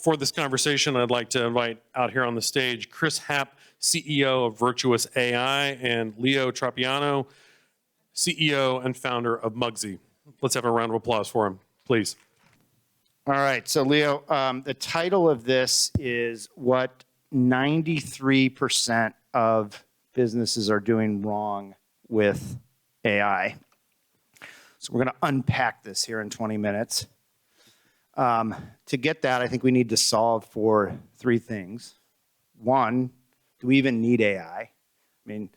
For this conversation, I'd like to invite out here on the stage Chris Happ, CEO of VirtuousAI, and Leo Tropeano, CEO and founder of Mugsy. Let's have a round of applause for him, please. All right, so Leo, the title of this is what 93% of businesses are doing wrong with AI. So we're going to unpack this here in 20 minutes. To get that, I think we need to solve for three things. One, do we even need AI? I mean,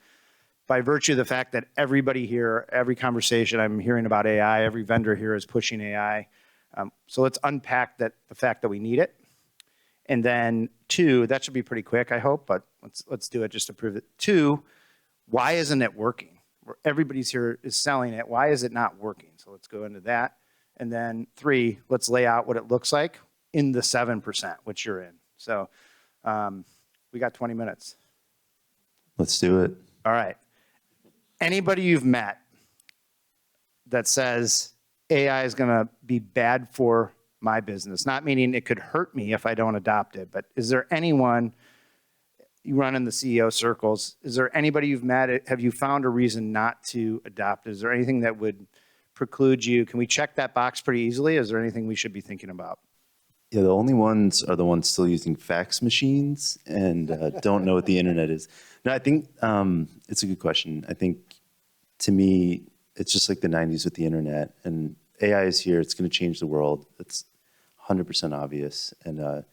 by virtue of the fact that everybody here, every conversation I'm hearing about AI, every vendor here is pushing AI. So let's unpack the fact that we need it. And then two, that should be pretty quick, I hope, but let's do it just to prove it. Two, why isn't it working? Everybody's here is selling it. Why is it not working? So let's go into that. And then three, let's lay out what it looks like in the 7%, which you're in. So we got 20 minutes. Let's do it. All right. Anybody you've met that says AI is going to be bad for my business, not meaning it could hurt me if I don't adopt it, but is there anyone, you run in the CEO circles, is there anybody you've met, have you found a reason not to adopt it? Is there anything that would preclude you? Can we check that box pretty easily? Is there anything we should be thinking about? Yeah, the only ones are the ones still using fax machines and don't know what the internet is. No, I think it's a good question. I think to me, it's just like the 90s with the internet, and AI is here. It's going to change the world. It's 100% obvious. And the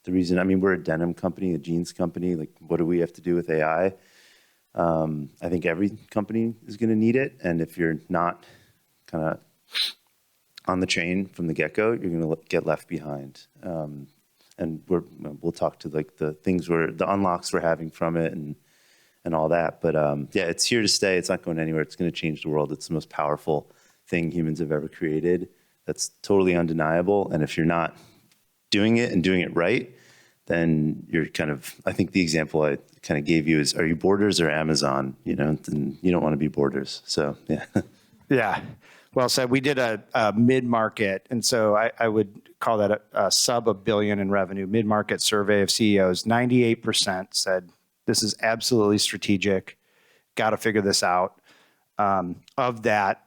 reason, I mean, we're a denim company, a jeans company. Like, what do we have to do with AI? I think every company is going to need it. And if you're not kind of on the train from the get-go, you're going to get left behind. And we'll talk to like the things the unlocks we're having from it and all that. But yeah, it's here to stay. It's not going anywhere. It's going to change the world. It's the most powerful thing humans have ever created. That's totally undeniable. And if you're not doing it and doing it right, then you're kind of, I think the example I kind of gave you is, are you Borders or Amazon? You know, and you don't want to be Borders. So yeah. Yeah. Well said. We did a mid-market, and so I would call that a sub $1 billion in revenue mid-market survey of CEOs. 98% said this is absolutely strategic. Got to figure this out. Of that,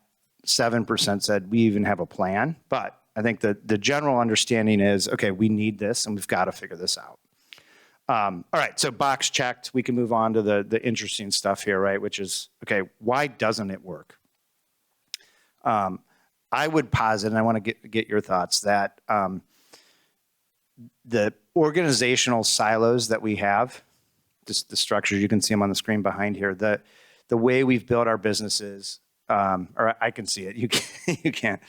7% said we even have a plan. But I think the general understanding is, okay, we need this, and we've got to figure this out. All right, so box checked. We can move on to the interesting stuff here, right? Which is, okay, why doesn't it work? I would posit, and I want to get your thoughts, that the organizational silos that we have, just the structures, you can see them on the screen behind here, the way we've built our businesses, or I can see it, you can't.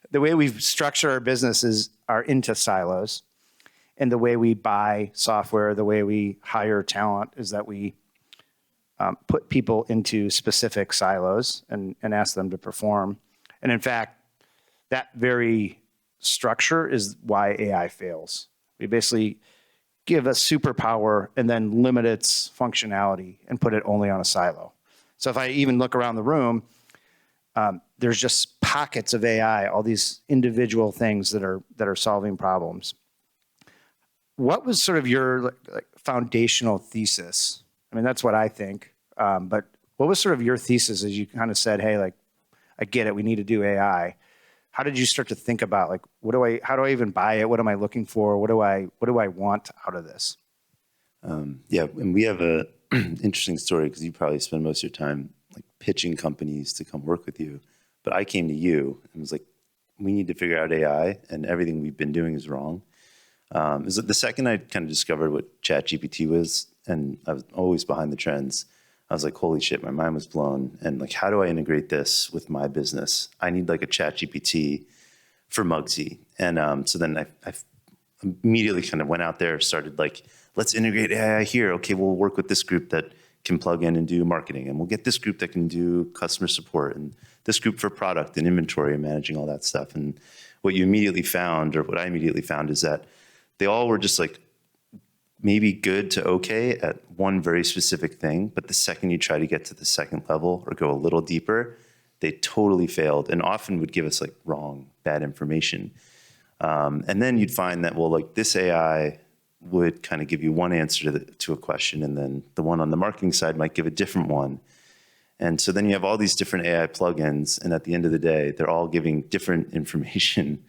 The way we've structured our businesses are into silos, and the way we buy software, the way we hire talent is that we put people into specific silos and ask them to perform. And in fact, that very structure is why AI fails. We basically give a superpower and then limit its functionality and put it only on a silo. So if I even look around the room, there's just pockets of AI, all these individual things that are solving problems. What was sort of your like foundational thesis? I mean, that's what I think. But what was sort of your thesis as you kind of said, hey, like, I get it, we need to do AI. How did you start to think about, like, how do I even buy it? What am I looking for? What do I want out of this? Yeah, and we have a interesting story because you probably spend most of your time like pitching companies to come work with you. But I came to you and was like, we need to figure out AI, and everything we've been doing is wrong. Is the second I kind of discovered what ChatGPT was, and I was always behind the trends, I was like, holy shit, my mind was blown. And like, how do I integrate this with my business? I need like a ChatGPT for Mugsy. And so then I immediately kind of went out there, started like, let's integrate AI here. Okay, we'll work with this group that can plug in and do marketing. And we'll get this group that can do customer support, and this group for product and inventory and managing all that stuff. And what you immediately found, or what I immediately found, is that they all were just like maybe good to okay at one very specific thing. But the second you try to get to the second level or go a little deeper, they totally failed and often would give us like wrong, bad information. And then you'd find that, well, like this AI would kind of give you one answer to a question, and then the one on the marketing side might give a different one. And so then you have all these different AI plugins, and at the end of the day, they're all giving different information.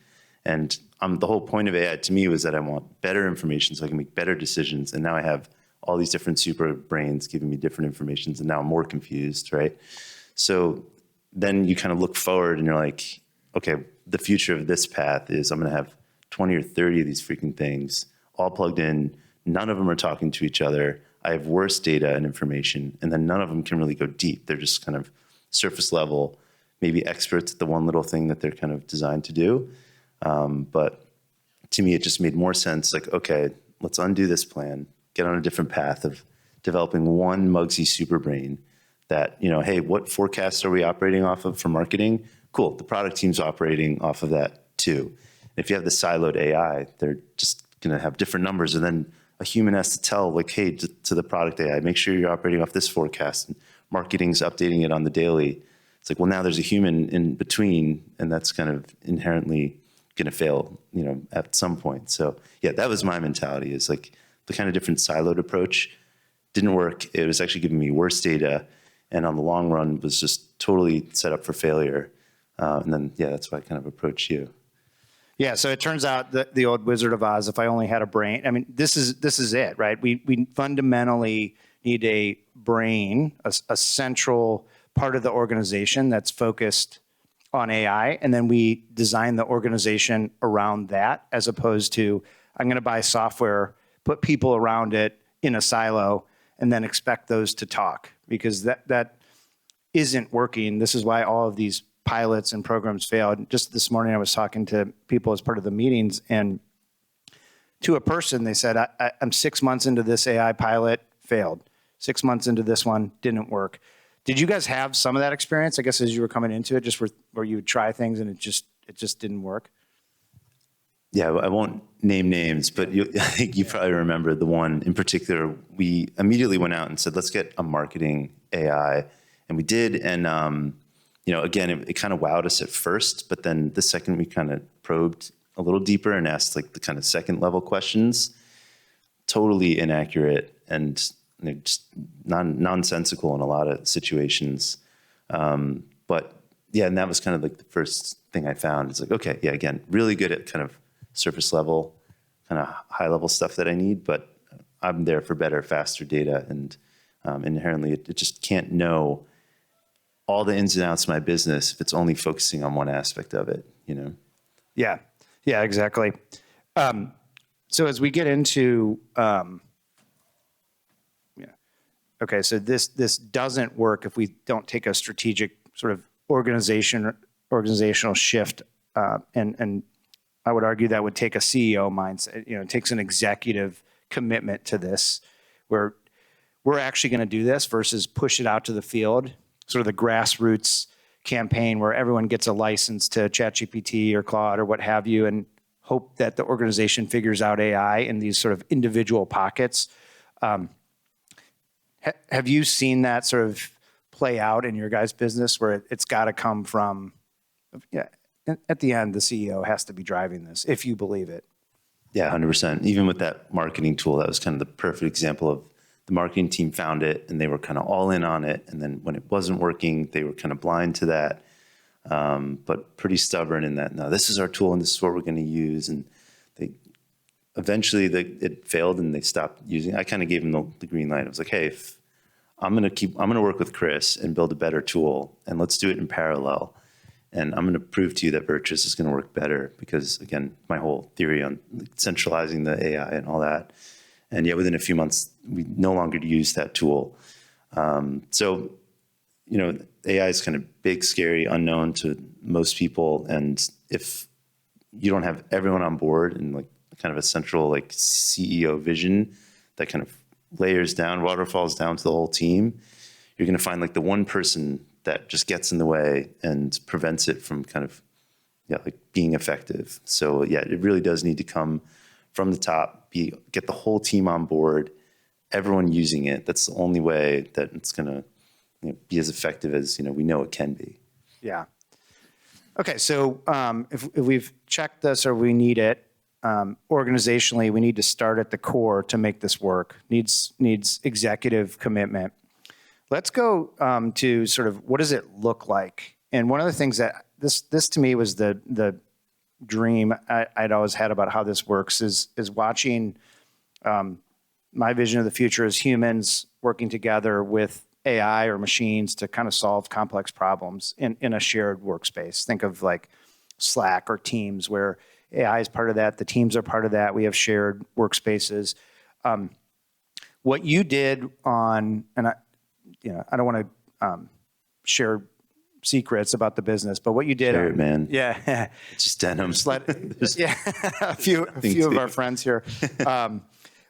And the whole point of AI to me was that I want better information so I can make better decisions. And now I have all these different super brains giving me different information, and now I'm more confused, right? So then you kind of look forward and you're like, okay, the future of this path is I'm going to have 20 or 30 of these freaking things all plugged in. None of them are talking to each other. I have worse data and information, and then none of them can really go deep. They're just kind of surface level, maybe experts at the one little thing that they're kind of designed to do. But to me, it just made more sense. Like, okay, let's undo this plan, get on a different path of developing one Mugsy super brain that, hey, what forecasts are we operating off of for marketing? Cool. The product team's operating off of that too. If you have the siloed AI, they're just going to have different numbers. And then a human has to tell, like, hey, to the product AI, make sure you're operating off this forecast, and marketing's updating it on the daily. It's like, well, now there's a human in between, and that's kind of inherently going to fail, at some point. So yeah, that was my mentality, is like the kind of different siloed approach didn't work. It was actually giving me worse data, and on the long run was just totally set up for failure. And then, yeah, that's why I kind of approached you. Yeah, so it turns out that the old Wizard of Oz, if I only had a brain, I mean, this is it, right? We fundamentally need a brain, a central part of the organization that's focused on AI, and then we design the organization around that, as opposed to, I'm going to buy software, put people around it in a silo, and then expect those to talk, because that isn't working. This is why all of these pilots and programs failed. Just this morning, I was talking to people as part of the meetings, and to a person, they said, I'm 6 months into this AI pilot, failed. 6 months into this one, didn't work. Did you guys have some of that experience, I guess, as you were coming into it, just where you would try things and it just didn't work? Yeah, I won't name names, but I think you probably remember the one in particular. We immediately went out and said, let's get a marketing AI. And we did. And, again, it kind of wowed us at first, but then the second we kind of probed a little deeper and asked like the kind of second level questions, totally inaccurate and just nonsensical in a lot of situations. But yeah, and that was kind of like the first thing I found. It's like, okay, yeah, again, really good at kind of surface level, kind of high level stuff that I need, but I'm there for better, faster data. And inherently, it just can't know all the ins and outs of my business if it's only focusing on one aspect of it, Yeah, exactly. So as we get into, okay, so this doesn't work if we don't take a strategic sort of organizational shift, and I would argue that would take a CEO mindset. It takes an executive commitment to this, where we're actually going to do this versus push it out to the field, sort of the grassroots campaign where everyone gets a license to ChatGPT or Claude or what have you, and hope that the organization figures out AI in these sort of individual pockets. Have you seen that sort of play out in your guys' business, where it's got to come from, at the end, the CEO has to be driving this, if you believe it? Yeah, 100%. Even with that marketing tool, that was kind of the perfect example of the marketing team found it and they were kind of all in on it. And then when it wasn't working, they were kind of blind to that, but pretty stubborn in that, no, this is our tool and this is what we're going to use. And they eventually it failed and they stopped using it. I kind of gave them the green light. I was like, hey, I'm going to work with Chris and build a better tool, and let's do it in parallel. And I'm going to prove to you that Virtuous is going to work better because, again, my whole theory on centralizing the AI and all that. And yet within a few months, we no longer use that tool. So, AI is kind of big, scary, unknown to most people. And if you don't have everyone on board and like kind of a central like CEO vision that kind of layers down, waterfalls down to the whole team, you're going to find like the one person that just gets in the way and prevents it from kind of, like being effective. So yeah, it really does need to come from the top, get the whole team on board, everyone using it. That's the only way that it's going to be as effective as, we know it can be. Yeah. Okay, so if we've checked this or we need it, organizationally, we need to start at the core to make this work. Needs executive commitment. Let's go to sort of what does it look like? And one of the things that this to me was the dream I'd always had about how this works is watching my vision of the future as humans working together with AI or machines to kind of solve complex problems in a shared workspace. Think of like Slack or Teams, where AI is part of that. The teams are part of that. We have shared workspaces. What you did on, and I don't want to share secrets about the business, but what you did, Share it, man. Yeah, It's just denim. yeah, a few of our friends here.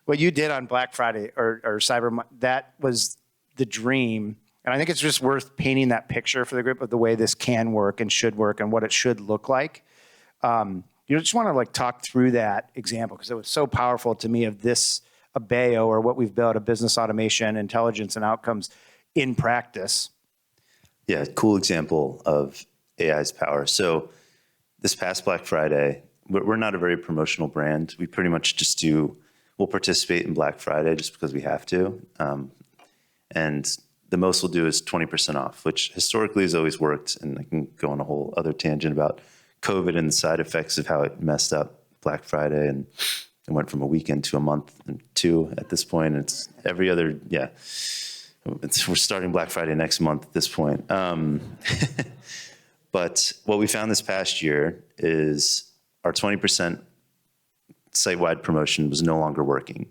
What you did on Black Friday or Cyber, that was the dream. And I think it's just worth painting that picture for the group of the way this can work and should work and what it should look like. You just want to like talk through that example because it was so powerful to me of this, a BAIO or what we've built, a business automation, intelligence and outcomes in practice. Yeah, cool example of AI's power. So this past Black Friday, we're not a very promotional brand. We pretty much just we'll participate in Black Friday just because we have to. And the most we'll do is 20% off, which historically has always worked. And I can go on a whole other tangent about COVID and the side effects of how it messed up Black Friday. And it went from a weekend to a month and two at this point. It's every other, we're starting Black Friday next month at this point. But what we found this past year is our 20% site-wide promotion was no longer working.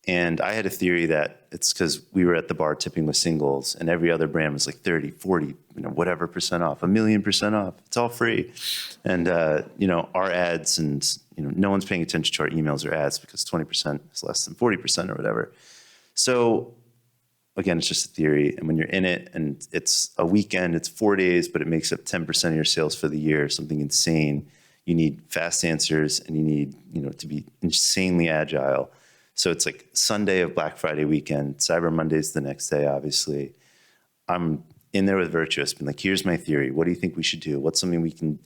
And I had a theory that it's because we were at the bar tipping with singles and every other brand was like 30, 40, whatever percent off, 1,000,000% off. It's all free. And, our ads and, no one's paying attention to our emails or ads because 20% is less than 40% or whatever. So again, it's just a theory. And when you're in it and it's a weekend, it's 4 days, but it makes up 10% of your sales for the year, something insane. You need fast answers and you need, to be insanely agile. So it's like Sunday of Black Friday weekend, Cyber Monday's the next day, obviously. I'm in there with Virtuous, been like, here's my theory. What do you think we should do? What's something we can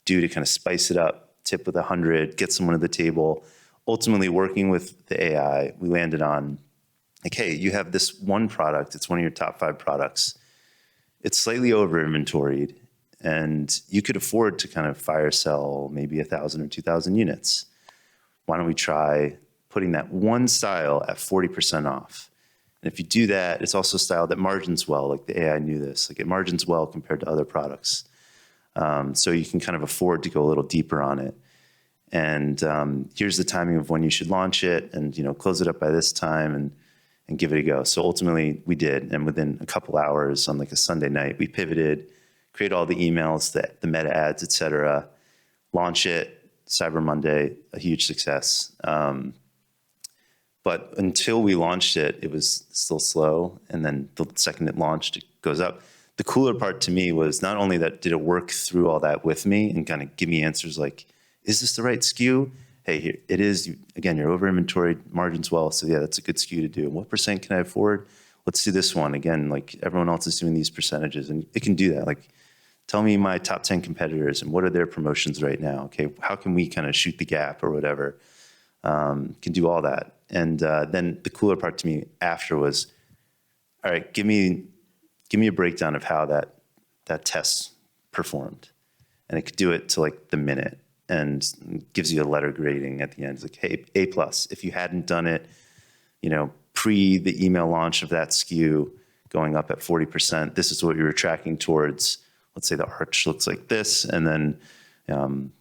do to kind of spice it up, tip with 100, get someone at the table? Ultimately, working with the AI, we landed on, like, hey, you have this one product. It's one of your top 5 products. It's slightly over inventoried, and you could afford to kind of fire sell maybe 1,000 or 2,000 units. Why don't we try putting that one style at 40% off? And if you do that, it's also a style that margins well, like the AI knew this, like it margins well compared to other products. So you can kind of afford to go a little deeper on it. And here's the timing of when you should launch it and, close it up by this time and give it a go. So ultimately we did. And within a couple hours on like a Sunday night, we pivoted, create all the emails, the meta ads, et cetera, launch it, Cyber Monday, a huge success. But until we launched it, it was still slow. And then the second it launched, it goes up. The cooler part to me was not only that did it work through all that with me and kind of give me answers like, is this the right SKU? Hey, here it is. Again, you're over inventoried, margins well. So yeah, that's a good SKU to do. What percent can I afford? Let's do this one. Again, like everyone else is doing these percentages and it can do that. Like tell me my top 10 competitors and what are their promotions right now? Okay, how can we kind of shoot the gap or whatever? Can do all that. And then the cooler part to me after was, all right, give me a breakdown of how that test performed. And it could do it to like the minute and gives you a letter grading at the end. It's like, hey, A+. If you hadn't done it, pre the email launch of that SKU going up at 40%, this is what you were tracking towards. Let's say the arch looks like this. And then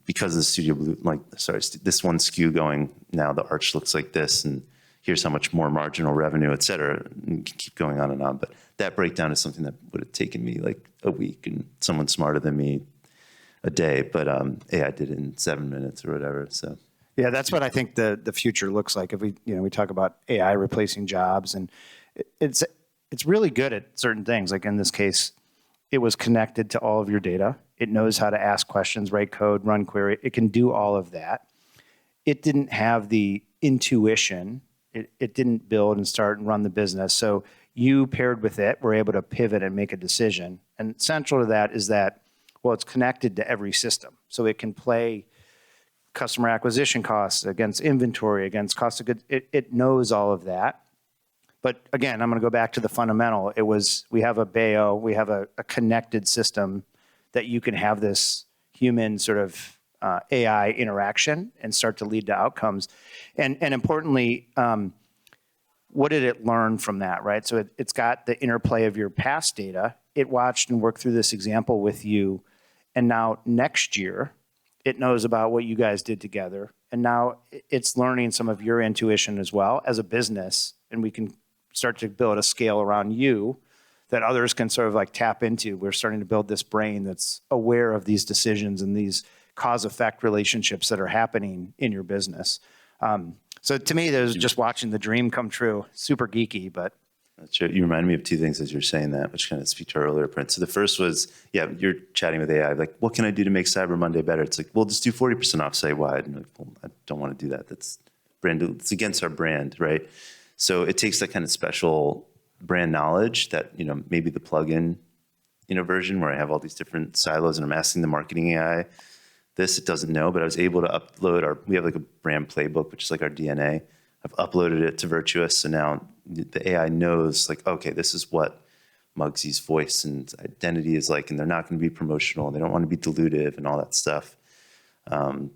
because of the Studio Blue, this one SKU going, now the arch looks like this, and here's how much more marginal revenue, et cetera. And you can keep going on and on. But that breakdown is something that would have taken me like a week and someone smarter than me a day. But AI did it in 7 minutes or whatever. So yeah, that's what I think the future looks like. If we talk about AI replacing jobs, and it's really good at certain things. Like in this case, it was connected to all of your data. It knows how to ask questions, write code, run query. It can do all of that. It didn't have the intuition. It didn't build and start and run the business. So you paired with it, were able to pivot and make a decision. And central to that is that Well, it's connected to every system. So it can play customer acquisition costs against inventory, against cost of goods. It knows all of that. But again, I'm going to go back to the fundamental. We have a BAIO, we have a connected system that you can have this human sort of AI interaction and start to lead to outcomes. And importantly, what did it learn from that, right? So it's got the interplay of your past data. It watched and worked through this example with you. And now next year, it knows about what you guys did together. And now it's learning some of your intuition as well as a business. And we can start to build a scale around you that others can sort of like tap into. We're starting to build this brain that's aware of these decisions and these cause-effect relationships that are happening in your business. So to me, there's just watching the dream come true. Super geeky, but. That's right. You reminded me of two things as you're saying that, which kind of speak to our earlier point. So the first was, yeah, you're chatting with AI, like, what can I do to make Cyber Monday better? It's like, well, just do 40% off site-wide. And like, well, I don't want to do that. That's it's against our brand, right? So it takes that kind of special brand knowledge that, maybe the plugin, version where I have all these different silos and I'm asking the marketing AI this, it doesn't know, but I was able to upload we have like a brand playbook, which is like our DNA. I've uploaded it to Virtuous. So now the AI knows like, okay, this is what Mugsy's voice and identity is like, and they're not going to be promotional. And they don't want to be dilutive and all that stuff.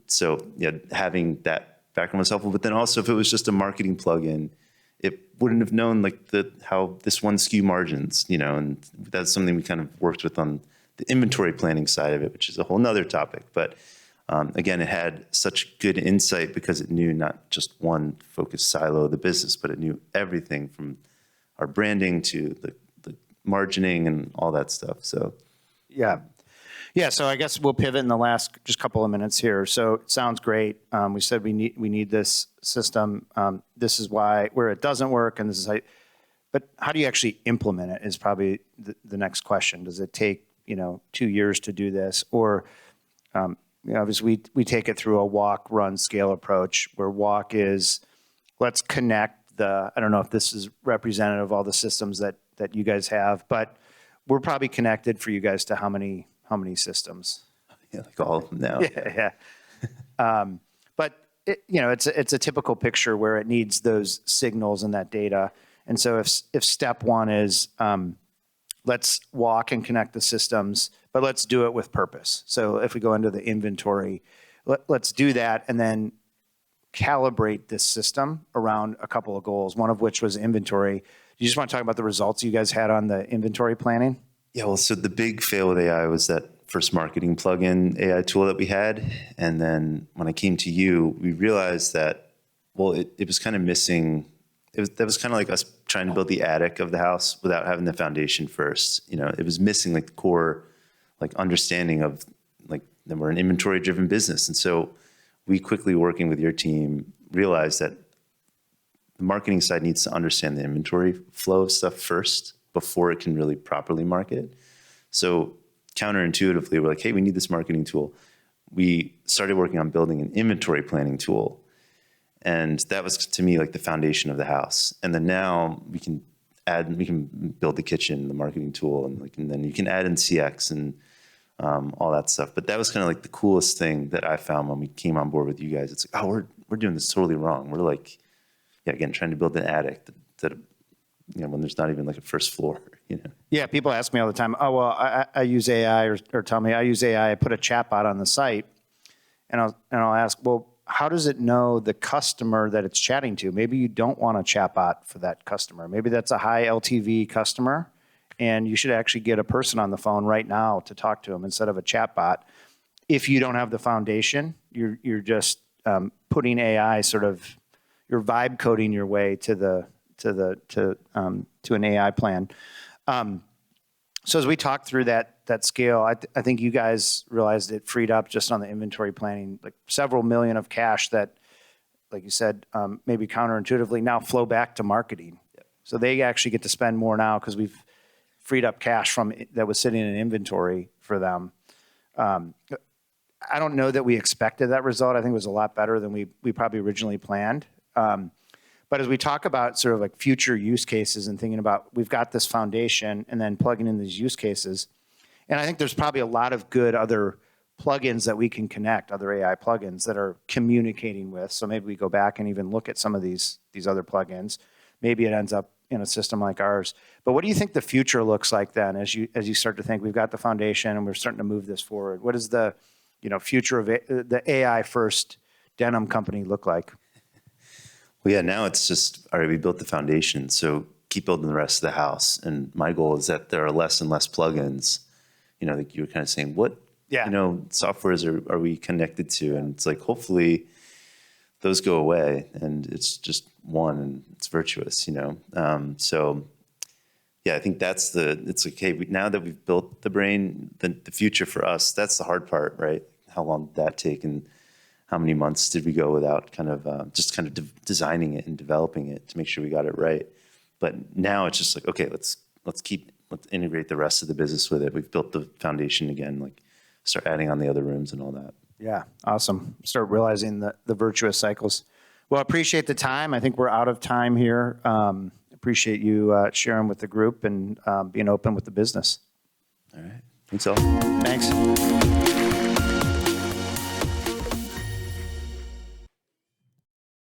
So yeah, having that background was helpful, but then also if it was just a marketing plugin, it wouldn't have known like how this one SKU margins, and that's something we kind of worked with on the inventory planning side of it, which is a whole nother topic. But again, it had such good insight because it knew not just one focused silo of the business, but it knew everything from our branding to the margining and all that stuff. So Yeah. So I guess we'll pivot in the last just couple of minutes here. So it sounds great. We said we need this system. This is where it doesn't work, and this is how. But how do you actually implement it is probably the next question. Does it take 2 years to do this, or obviously we take it through a walk, run, scale approach, where walk is let's connect I don't know if this is representative of all the systems that you guys have, but we're probably connected for you guys to how many systems? yeah, like all of them now. Yeah. But it's a typical picture where it needs those signals and that data. And so if step one is let's walk and connect the systems, but let's do it with purpose. So if we go into the inventory, let's do that and then calibrate this system around a couple of goals, one of which was inventory. You just want to talk about the results you guys had on the inventory planning? Yeah, well, so the big fail with AI was that first marketing plugin AI tool that we had. And then when I came to you, we realized that, well, it was kind of missing. That was kind of like us trying to build the attic of the house without having the foundation first. It was missing like the core, like understanding of like that we're an inventory driven business. And so we quickly working with your team realized that the marketing side needs to understand the inventory flow of stuff first before it can really properly market. So counterintuitively, we're like, hey, we need this marketing tool. We started working on building an inventory planning tool. And that was to me like the foundation of the house. And then now we can build the kitchen, the marketing tool, and then you can add in CX and all that stuff. But that was kind of like the coolest thing that I found when we came on board with you guys. It's like, oh, we're doing this totally wrong. We're like, yeah, again, trying to build an attic that when there's not even like a first floor, Yeah, people ask me all the time, oh, well, I use AI or tell me I use AI, I put a chatbot on the site, and I'll ask, well, how does it know the customer that it's chatting to? Maybe you don't want a chatbot for that customer. Maybe that's a high LTV customer, and you should actually get a person on the phone right now to talk to them instead of a chatbot. If you don't have the foundation, you're just putting AI sort of, you're vibe coding your way to an AI plan. So as we talked through that scale, I think you guys realized it freed up just on the inventory planning, like several million of cash that, like you said, maybe counterintuitively now flow back to marketing. Yep. So they actually get to spend more now because we've freed up cash that was sitting in inventory for them. I don't know that we expected that result. I think it was a lot better than we probably originally planned. But as we talk about sort of like future use cases and thinking about, we've got this foundation and then plugging in these use cases, And I think there's probably a lot of good other plugins that we can connect, other AI plugins that are communicating with. So maybe we go back and even look at some of these other plugins. Maybe it ends up in a system like ours. But what do you think the future looks like then as you start to think we've got the foundation and we're starting to move this forward? What does the future of the AI first denim company look like? Well, yeah, now it's just, all right, we built the foundation, so keep building the rest of the house. And my goal is that there are less and less plugins. Like you were kind of saying, what softwares are we connected to? And it's like, hopefully those go away and it's just one and it's virtuous, So yeah, I think it's like, hey, now that we've built the brain, the future for us, that's the hard part, right? How long did that take? And how many months did we go without just designing it and developing it to make sure we got it right? But now it's just like, okay, let's integrate the rest of the business with it. We've built the foundation again, like start adding on the other rooms and all that. Yeah, awesome. Start realizing the virtuous cycles. Well, I appreciate the time. I think we're out of time here. Appreciate you sharing with the group and being open with the business. All right. Thanks all. Thanks.